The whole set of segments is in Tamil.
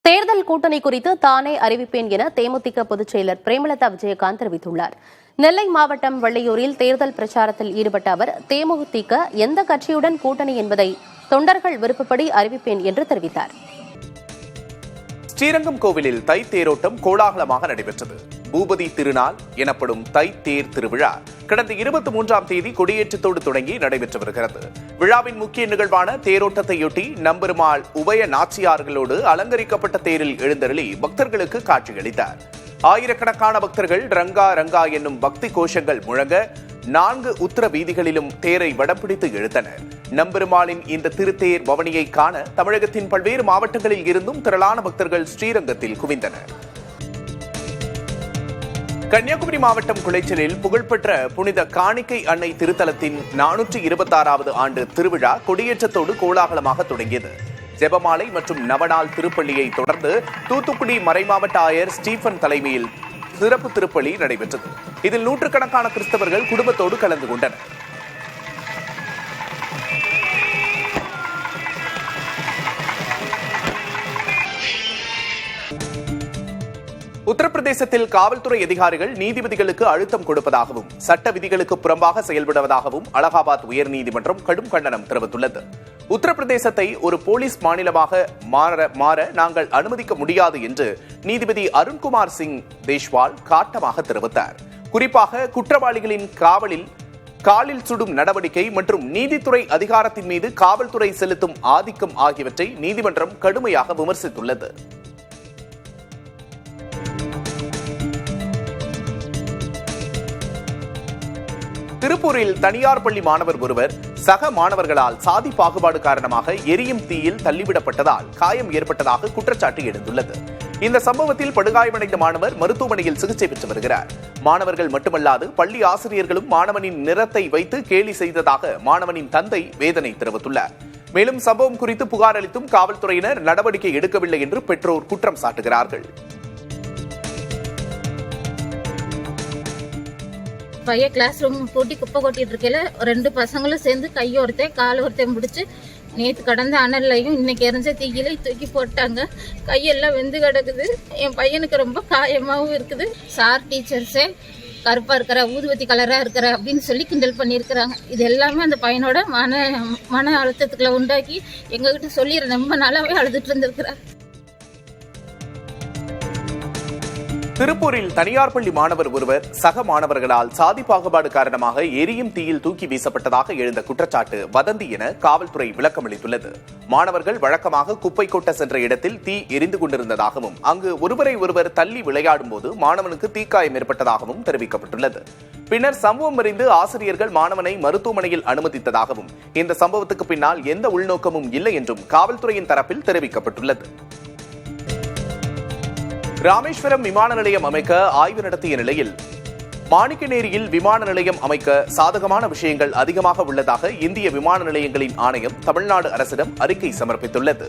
தேர்தல் கூட்டணி குறித்து தானே அறிவிப்பேன் என தேமுதிக பொதுச் செயலர் பிரேமலதா விஜயகாந்த் தெரிவித்துள்ளார். நெல்லை மாவட்டம் வள்ளியூரில் தேர்தல் பிரச்சாரத்தில் ஈடுபட்ட அவர், தேமுதிக எந்த கட்சியுடன் கூட்டணி என்பதை தொண்டர்கள் விருப்பப்படி அறிவிப்பேன் என்று தெரிவித்தார். ஸ்ரீரங்கம் கோவிலில் தை தேரோட்டம் கோலாகலமாக நடைபெற்றது. பூபதி திருநாள் எனப்படும் தை தேர் திருவிழா கடந்த 23ஆம் தேதி கொடியேற்றத்தோடு தொடங்கி நடைபெற்று வருகிறது. விழாவின் முக்கிய நிகழ்வான தேரோட்டத்தையொட்டி நம்பெருமாள் உபய நாச்சியார்களோடு அலங்கரிக்கப்பட்ட தேரில் எழுந்தருளி பக்தர்களுக்கு காட்சியளித்தார். ஆயிரக்கணக்கான பக்தர்கள் ரங்கா ரங்கா என்னும் பக்தி கோஷங்கள் முழங்க 4 உத்தர வீதிகளிலும் தேரை வடம்பிடித்து இழுத்தனர். நம்பெருமாளின் இந்த திருத்தேர் பவனியை காண தமிழகத்தின் பல்வேறு மாவட்டங்களில் இருந்தும் திரளான பக்தர்கள் ஸ்ரீரங்கத்தில் குவிந்தனர். கன்னியாகுமரி மாவட்டம் குளைச்சலில் புகழ்பெற்ற புனித காணிக்கை அன்னை திருத்தலத்தின் 426வது ஆண்டு திருவிழா கொடியேற்றத்தோடு கோலாகலமாக தொடங்கியது. ஜெபமாலை மற்றும் நவநாள் திருப்பள்ளியை தொடர்ந்து தூத்துக்குடி மறைமாவட்ட ஆயர் ஸ்டீபன் தலைமையில் சிறப்பு திருப்பலி நடைபெற்றது. இதில் நூற்றுக்கணக்கான கிறிஸ்தவர்கள் குடும்பத்தோடு கலந்து கொண்டனர். உத்தரப்பிரதேசத்தில் காவல்துறை அதிகாரிகள் நீதிபதிகளுக்கு அழுத்தம் கொடுப்பதாகவும் சட்ட விதிகளுக்கு புறம்பாக செயல்படுவதாகவும் அலகாபாத் உயர்நீதிமன்றம் கடும் கண்டனம் தெரிவித்துள்ளது. உத்தரப்பிரதேசத்தை ஒரு போலீஸ் மாநிலமாக மாற நாங்கள் அனுமதிக்க முடியாது என்று நீதிபதி அருண்குமார் சிங் தேஷ்வால் காட்டமாக தெரிவித்தார். குறிப்பாக குற்றவாளிகளின் காலில் சுடும் நடவடிக்கை மற்றும் நீதித்துறை அதிகாரத்தின் மீது காவல்துறை செலுத்தும் ஆதிக்கம் ஆகியவற்றை நீதிமன்றம் கடுமையாக விமர்சித்துள்ளது. திருப்பூரில் தனியார் பள்ளி மாணவர் ஒருவர் சக மாணவர்களால் சாதி பாகுபாடு காரணமாக எரியும் தீயில் தள்ளிவிடப்பட்டதால் காயம் ஏற்பட்டதாக குற்றச்சாட்டு எழுந்துள்ளது. இந்த சம்பவத்தில் படுகாயமடைந்த மாணவர் மருத்துவமனையில் சிகிச்சை பெற்று வருகிறார். மாணவர்கள் மட்டுமல்லாது பள்ளி ஆசிரியர்களும் மாணவனின் நிறத்தை வைத்து கேலி செய்ததாக மாணவனின் தந்தை வேதனை தெரிவித்துள்ளார். மேலும் சம்பவம் குறித்து புகார் அளித்தும் காவல்துறையினர் நடவடிக்கை எடுக்கவில்லை என்று பெற்றோர் குற்றம் சாட்டுகிறார்கள். பையன் கிளாஸ் ரூம் கூட்டி குப்பை கொட்டிட்டு இருக்கையில 2 பசங்களும் சேர்ந்து கையோர்த்தேன் காலோர்த்தையும் பிடிச்சி நேற்று கடந்த அனல்லையும் இன்னைக்கு எரிஞ்ச தீயில தூக்கி போட்டாங்க. கையெல்லாம் வெந்து கிடக்குது. என் பையனுக்கு ரொம்ப காயமாகவும் இருக்குது. சார் டீச்சர்ஸே கருப்பா இருக்கிற ஊதுவத்தி கலரா இருக்கிற அப்படின்னு சொல்லி கிண்டல் பண்ணியிருக்கிறாங்க. இது எல்லாமே அந்த பையனோட மன அழுத்தத்துக்குள்ள உண்டாக்கி எங்ககிட்ட சொல்லி ரொம்ப நாளாவே அழுதுட்டு இருந்திருக்கிறார். திருப்பூரில் தனியார் பள்ளி மாணவர் ஒருவர் சக மாணவர்களால் சாதி பாகுபாடு காரணமாக எரியும் தீயில் தூக்கி வீசப்பட்டதாக எழுந்த குற்றச்சாட்டு வதந்தி என காவல்துறை விளக்கம் அளித்துள்ளது. மாணவர்கள் வழக்கமாக குப்பை கொட்ட சென்ற இடத்தில் தீ எரிந்து கொண்டிருந்ததாகவும் அங்கு ஒருவர் தள்ளி விளையாடும் போது மாணவனுக்கு தீக்காயம் ஏற்பட்டதாகவும் தெரிவிக்கப்பட்டுள்ளது. பின்னர் சம்பவம் அறிந்து ஆசிரியர்கள் மாணவனை மருத்துவமனையில் அனுமதித்ததாகவும் இந்த சம்பவத்துக்கு பின்னால் எந்த உள்நோக்கமும் இல்லை என்றும் காவல்துறையின் தரப்பில் தெரிவிக்கப்பட்டுள்ளது. ராமேஸ்வரம் விமான நிலையம் அமைக்க ஆய்வு நடத்திய நிலையில் மாணிக்கநேரியில் விமான நிலையம் அமைக்க சாதகமான விஷயங்கள் அதிகமாக உள்ளதாக இந்திய விமான நிலையங்களின் ஆணையம் தமிழ்நாடு அரசிடம் அறிக்கை சமர்ப்பித்துள்ளது.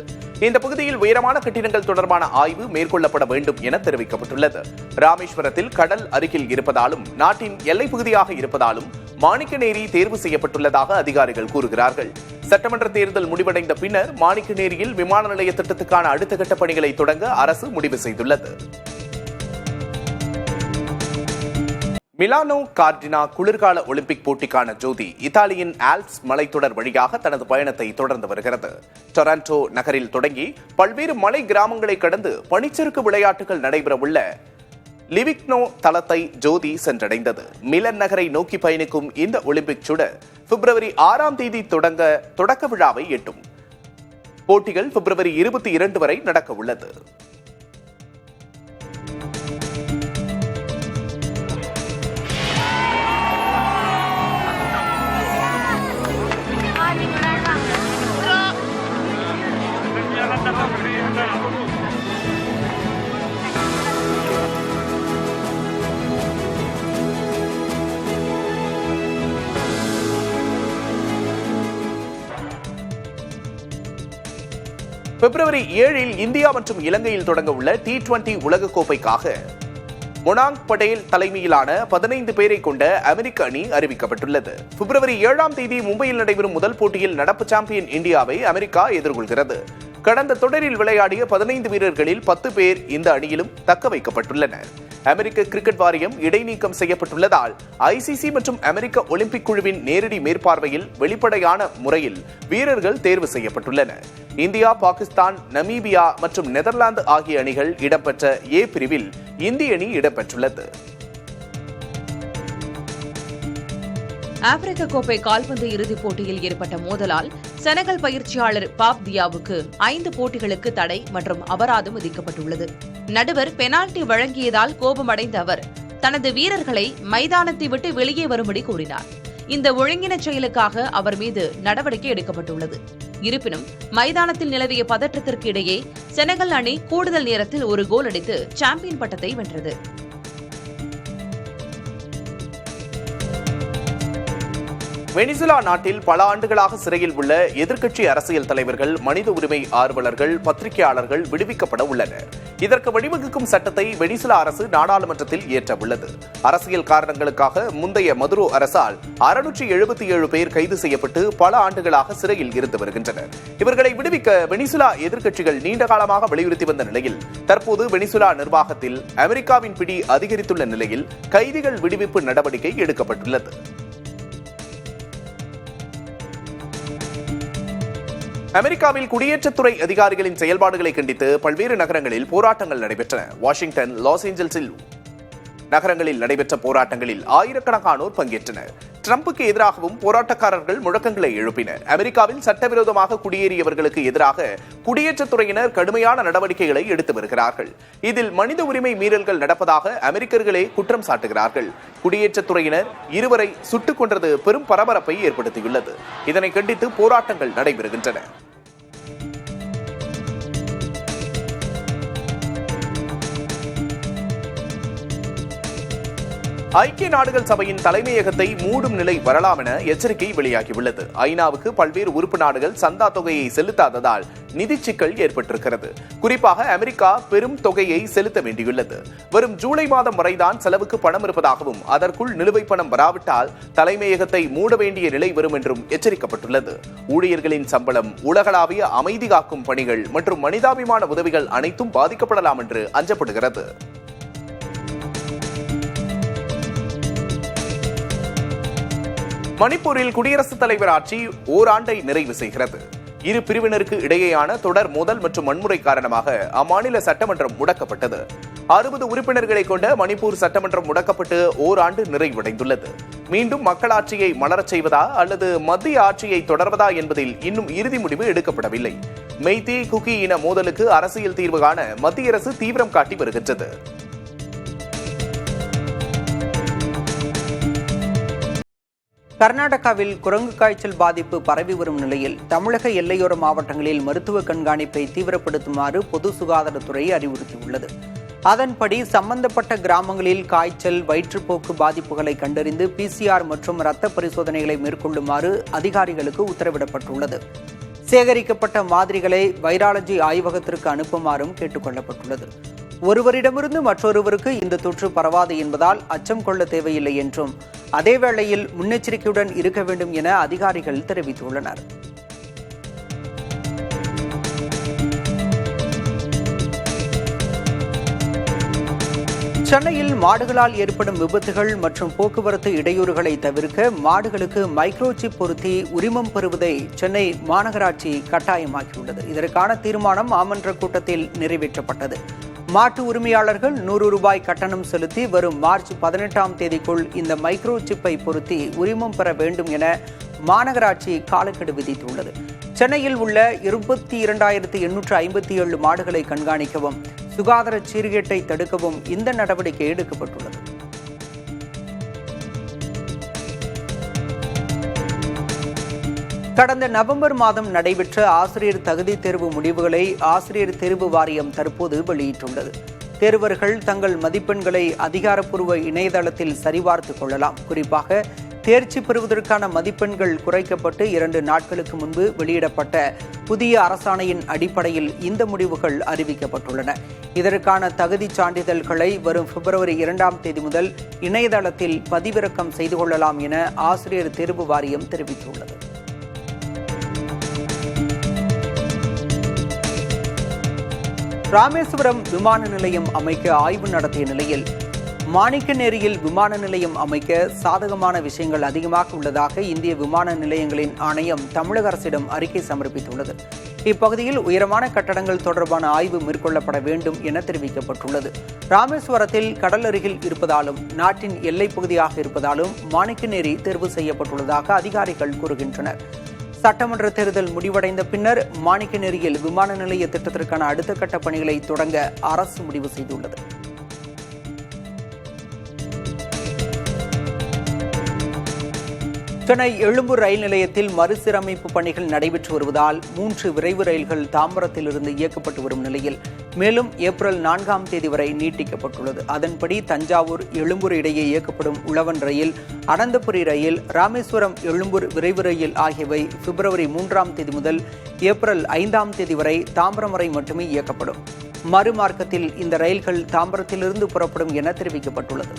இந்த பகுதியில் உயரமான கட்டிடங்கள் தொடர்பான ஆய்வு மேற்கொள்ளப்பட வேண்டும் என தெரிவிக்கப்பட்டுள்ளது. ராமேஸ்வரத்தில் கடல் அருகில் இருப்பதாலும் நாட்டின் எல்லைப் பகுதியாக இருப்பதாலும் மாணிக்கநேரி தேர்வு செய்யப்பட்டுள்ளதாக அதிகாரிகள் கூறுகிறார்கள். சட்டமன்ற தேர்தல் முடிவடைந்த பின்னர் மாணிக்கநேரியில் விமான நிலைய திட்டத்துக்கான அடுத்த கட்ட பணிகளை தொடங்க அரசு முடிவு செய்துள்ளது. மிலானோ கார்டினா குளிர்கால ஒலிம்பிக் போட்டிக்கான ஜோதி இத்தாலியின் ஆல்ப்ஸ் மலைத்தொடர் வழியாக தனது பயணத்தை தொடர்ந்து வருகிறது. டொரண்டோ நகரில் தொடங்கி பல்வேறு மலை கிராமங்களை கடந்து பனிச்சறுக்கு விளையாட்டுகள் நடைபெறவுள்ள லிவிக்னோ தளத்தை ஜோதி சென்றடைந்தது. மிலன் நகரை நோக்கி பயணிக்கும் இந்த ஒலிம்பிக் சுடர் பிப்ரவரி 6ஆம் தேதி தொடக்க விழாவை எட்டும். போட்டிகள் பிப்ரவரி 22 வரை நடக்க உள்ளது. பிப்ரவரி 7 இந்தியா மற்றும் இலங்கையில் தொடங்க உள்ள T20 உலகக்கோப்பைக்காக மொனாங் படேல் தலைமையிலான 15 பேரை கொண்ட அமெரிக்க அணி அறிவிக்கப்பட்டுள்ளது. பிப்ரவரி 7ஆம் தேதி மும்பையில் நடைபெறும் முதல் போட்டியில் நடப்பு சாம்பியன் இந்தியாவை அமெரிக்கா எதிர்கொள்கிறது. கடந்த தொடரில் விளையாடிய 15 வீரர்களில் 10 பேர் இந்த அணியிலும் தக்க வைக்கப்பட்டுள்ளனர். அமெரிக்க கிரிக்கெட் வாரியம் இடைநீக்கம் செய்யப்பட்டுள்ளதால் ஐசிசி மற்றும் அமெரிக்க ஒலிம்பிக் குழுவின் நேரடி மேற்பார்வையில் வெளிப்படையான முறையில் வீரர்கள் தேர்வு செய்யப்பட்டுள்ளனர். இந்தியா, பாகிஸ்தான், நமீபியா மற்றும் நெதர்லாந்து ஆகிய அணிகள் இடம்பெற்ற ஏ பிரிவில் இந்திய அணி இடம்பெற்றுள்ளது. ஆப்பிரிக்க கோப்பை கால்பந்து இறுதிப் போட்டியில் ஏற்பட்ட மோதலால் செனகல் பயிற்சியாளர் பாப் தியாவுக்கு 5 போட்டிகளுக்கு தடை மற்றும் அபராதம் விதிக்கப்பட்டுள்ளது. நடுவர் பெனால்டி வழங்கியதால் கோபமடைந்த அவர் தனது வீரர்களை மைதானத்தை விட்டு வெளியே வரும்படி கூறினார். இந்த ஒழுங்கின செயலுக்காக அவர் மீது நடவடிக்கை எடுக்கப்பட்டுள்ளது. இருப்பினும் மைதானத்தில் நிலவிய பதற்றத்திற்கு இடையே செனகல் அணி கூடுதல் நேரத்தில் ஒரு கோல் அடித்து சாம்பியன் பட்டத்தை வென்றது. வெனிசுலா நாட்டில் பல ஆண்டுகளாக சிறையில் உள்ள எதிர்க்கட்சி அரசியல் தலைவர்கள், மனித உரிமை ஆர்வலர்கள், பத்திரிகையாளர்கள் விடுவிக்கப்பட உள்ளனர். இதற்கு வழிவகுக்கும் சட்டத்தை வெனிசுலா அரசு நாடாளுமன்றத்தில் இயற்ற உள்ளது. அரசியல் காரணங்களுக்காக முந்தைய மதுரோ அரசால் 677 பேர் கைது செய்யப்பட்டு பல ஆண்டுகளாக சிறையில் இருந்து வருகின்றனர். இவர்களை விடுவிக்க வெனிசுலா எதிர்க்கட்சிகள் நீண்டகாலமாக வலியுறுத்தி வந்த நிலையில் தற்போது வெனிசுலா நிர்வாகத்தில் அமெரிக்காவின் பிடி அதிகரித்துள்ள நிலையில் கைதிகள் விடுவிப்பு நடவடிக்கை எடுக்கப்பட்டுள்ளது. அமெரிக்காவில் குடியேற்றத்துறை அதிகாரிகளின் செயல்பாடுகளை கண்டித்து பல்வேறு நகரங்களில் போராட்டங்கள் நடைபெற்றன. வாஷிங்டன், லாஸ் ஏஞ்சல்ஸில் நகரங்களில் நடைபெற்ற போராட்டங்களில் ஆயிரக்கணக்கானோர் பங்கேற்றனர். ட்ரம்புக்கு எதிராகவும் போராட்டக்காரர்கள் முழக்கங்களை எழுப்பினர். அமெரிக்காவில் சட்டவிரோதமாக குடியேறியவர்களுக்கு எதிராக குடியேற்றத்துறையினர் கடுமையான நடவடிக்கைகளை எடுத்து வருகிறார்கள். இதில் மனித உரிமை மீறல்கள் நடப்பதாக அமெரிக்கர்களே குற்றம் சாட்டுகிறார்கள். குடியேற்றத்துறையினர் இருவரை சுட்டுக் கொன்றது பெரும் பரபரப்பை ஏற்படுத்தியுள்ளது. இதனை கண்டித்து போராட்டங்கள் நடைபெறுகின்றன. ஐக்கிய நாடுகள் சபையின் தலைமையகத்தை மூடும் நிலை வரலாம் என எச்சரிக்கை வெளியாகியுள்ளது. ஐநாவுக்கு பல்வேறு உறுப்பு நாடுகள் சந்தா தொகையை செலுத்தாததால் நிதி சிக்கல் ஏற்பட்டிருக்கிறது. குறிப்பாக அமெரிக்கா பெரும் தொகையை செலுத்த வேண்டியுள்ளது. வரும் ஜூலை மாதம் வரைதான் செலவுக்கு பணம் இருப்பதாகவும் அதற்குள் நிலுவைப் பணம் வராவிட்டால் தலைமையகத்தை மூட வேண்டிய நிலை வரும் என்றும் எச்சரிக்கப்பட்டுள்ளது. ஊழியர்களின் சம்பளம், உலகளாவிய அமைதி காக்கும் பணிகள் மற்றும் மனிதாபிமான உதவிகள் அனைத்தும் பாதிக்கப்படலாம் என்று அஞ்சப்படுகிறது. மணிப்பூரில் குடியரசுத் தலைவர் ஆட்சி ஓராண்டை நிறைவு செய்கிறது. இரு பிரிவினருக்கு இடையேயான தொடர் மோதல் மற்றும் வன்முறை காரணமாக அம்மாநில சட்டமன்றம் முடக்கப்பட்டது. 60 உறுப்பினர்களை கொண்ட மணிப்பூர் சட்டமன்றம் முடக்கப்பட்டு ஓராண்டு நிறைவடைந்துள்ளது. மீண்டும் மக்களாட்சியை மலரச் செய்வதா அல்லது மத்திய ஆட்சியை தொடர்வதா என்பதில் இன்னும் இறுதி முடிவு எடுக்கப்படவில்லை. மெய்தி, குகி இன மோதலுக்கு அரசியல் தீர்வு காண மத்திய அரசு தீவிரம் காட்டி வருகின்றது. கர்நாடகாவில் குரங்கு காய்ச்சல் பாதிப்பு பரவி வரும் நிலையில் தமிழக எல்லையோர மாவட்டங்களில் மருத்துவ கண்காணிப்பை தீவிரப்படுத்துமாறு பொது சுகாதாரத்துறை அறிவுறுத்தியுள்ளது. அதன்படி சம்பந்தப்பட்ட கிராமங்களில் காய்ச்சல், வயிற்றுப்போக்கு பாதிப்புகளை கண்டறிந்து PCR மற்றும் இரத்த பரிசோதனைகளை மேற்கொள்ளுமாறு அதிகாரிகளுக்கு உத்தரவிடப்பட்டுள்ளது. சேகரிக்கப்பட்ட மாதிரிகளை வைராலஜி ஆய்வகத்திற்கு அனுப்புமாறும் கேட்டுக் கொள்ளப்பட்டுள்ளது. ஒருவரிடமிருந்து மற்றொருவருக்கு இந்த தொற்று பரவாது என்பதால் அச்சம் கொள்ள தேவையில்லை என்றும் அதேவேளையில் முன்னெச்சரிக்கையுடன் இருக்க வேண்டும் என அதிகாரிகள் தெரிவித்துள்ளனர். சென்னையில் மாடுகளால் ஏற்படும் விபத்துகள் மற்றும் போக்குவரத்து இடையூறுகளை தவிர்க்க மாடுகளுக்கு மைக்ரோசிப் பொருத்தி உரிமம் பெறுவதை சென்னை மாநகராட்சி கட்டாயமாக்கியுள்ளது. இதற்கான தீர்மானம் மாமன்ற கூட்டத்தில் நிறைவேற்றப்பட்டது. மாட்டு உரிமையாளர்கள் 100 ரூபாய் கட்டணம் செலுத்தி வரும் மார்ச் 18ஆம் தேதிக்குள் இந்த மைக்ரோ சிப்பை பொருத்தி உரிமம் பெற வேண்டும் என மாநகராட்சி காலக்கெடு விதித்துள்ளது. சென்னையில் உள்ள 22,857 மாடுகளை கண்காணிக்கவும் சுகாதார சீர்கேட்டை தடுக்கவும் இந்த நடவடிக்கை எடுக்கப்பட்டுள்ளது. கடந்த நவம்பர் மாதம் நடைபெற்ற ஆசிரியர் தகுதி தேர்வு முடிவுகளை ஆசிரியர் தேர்வு வாரியம் தற்போது வெளியிட்டுள்ளது. தேர்வர்கள் தங்கள் மதிப்பெண்களை அதிகாரப்பூர்வ இணையதளத்தில் சரிபார்த்துக் கொள்ளலாம். குறிப்பாக தேர்ச்சி பெறுவதற்கான மதிப்பெண்கள் குறைக்கப்பட்டு 2 நாட்களுக்கு முன்பு வெளியிடப்பட்ட புதிய அரசாணையின் அடிப்படையில் இந்த முடிவுகள் அறிவிக்கப்பட்டுள்ளன. இதற்கான தகுதி சான்றிதழ்களை வரும் பிப்ரவரி 2ஆம் தேதி முதல் இணையதளத்தில் பதிவிறக்கம் செய்து கொள்ளலாம் என ஆசிரியர் தேர்வு வாரியம் தெரிவித்துள்ளது. ராமேஸ்வரம் விமான நிலையம் அமைக்க ஆய்வு நடத்திய நிலையில் மாணிக்கநேரியில் விமான நிலையம் அமைக்க சாதகமான விஷயங்கள் அதிகமாக உள்ளதாக இந்திய விமான நிலையங்களின் ஆணையம் தமிழக அரசிடம் அறிக்கை சமர்ப்பித்துள்ளது. இப்பகுதியில் உயரமான கட்டடங்கள் தொடர்பான ஆய்வு மேற்கொள்ளப்பட வேண்டும் என தெரிவிக்கப்பட்டுள்ளது. ராமேஸ்வரத்தில் கடல் அருகில் இருப்பதாலும் நாட்டின் எல்லைப் பகுதியாக இருப்பதாலும் மாணிக்கநேரி தேர்வு செய்யப்பட்டுள்ளதாக அதிகாரிகள் கூறுகின்றனர். சட்டமன்ற தேர்தல் முடிவடைந்த பின்னர் மாணிக்கநேரியில் விமான நிலைய திட்டத்திற்கான அடுத்த கட்ட பணிகளை தொடங்க அரசு முடிவு செய்துள்ளது. சென்னை எழும்பூர் ரயில் நிலையத்தில் மறுசீரமைப்பு பணிகள் நடைபெற்று வருவதால் 3 விரைவு ரயில்கள் தாம்பரத்திலிருந்து இயக்கப்பட்டு வரும் நிலையில் மேலும் ஏப்ரல் 4ஆம் தேதி வரை நீட்டிக்கப்பட்டுள்ளது. அதன்படி தஞ்சாவூர் எழும்பூர் இடையே இயக்கப்படும் உழவன் ரயில், அனந்தபுரி ரயில், ராமேஸ்வரம் எழும்பூர் விரைவு ரயில் ஆகியவை பிப்ரவரி 3ஆம் தேதி முதல் ஏப்ரல் 5ஆம் தேதி வரை தாம்பரம் வரை மட்டுமே இயக்கப்படும். மறுமார்க்கத்தில் இந்த ரயில்கள் தாம்பரத்திலிருந்து புறப்படும் என தெரிவிக்கப்பட்டுள்ளது.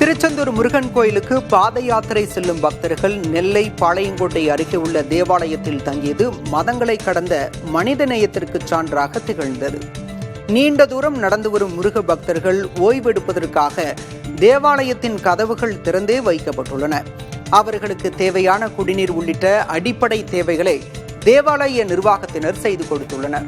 திருச்செந்தூர் முருகன் கோயிலுக்கு பாத யாத்திரை செல்லும் பக்தர்கள் நெல்லை பாளையங்கோட்டை அருகே உள்ள தேவாலயத்தில் தங்கியது மதங்களை கடந்த மனித நேயத்திற்கு சான்றாக திகழ்ந்தது. நீண்ட தூரம் நடந்து வரும் முருக பக்தர்கள் ஓய்வெடுப்பதற்காக தேவாலயத்தின் கதவுகள் திறந்தே வைக்கப்பட்டுள்ளன. அவர்களுக்கு தேவையான குடிநீர் உள்ளிட்ட அடிப்படை தேவைகளை தேவாலய நிர்வாகத்தினர் செய்து கொடுத்துள்ளனர்.